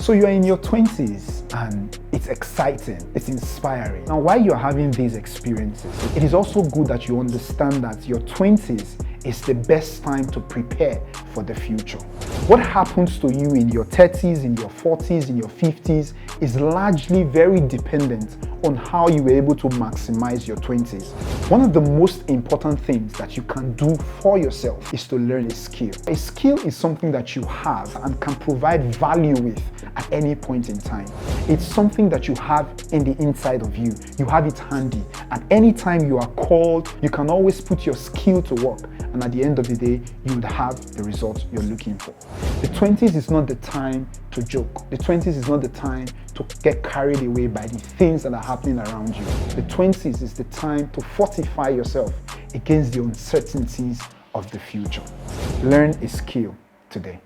So you're in your 20s and it's exciting, it's inspiring. Now, while you're having these experiences, it is also good that you understand that your 20s is the best time to prepare for the future. What happens to you in your 30s, in your 40s, in your 50s is largely very dependent on how you were able to maximize your 20s. One of the most important things that you can do for yourself is to learn a skill. A skill is something that you have and can provide value with at any point in time. It's something that you have in the inside of you. You have it handy. At any time you are called, you can always put your skill to work. And at the end of the day, you would have the result you're looking for. The 20s is not the time to joke. The 20s is not the time to get carried away by the things that are happening around you. The 20s is the time to fortify yourself against the uncertainties of the future. Learn a skill today.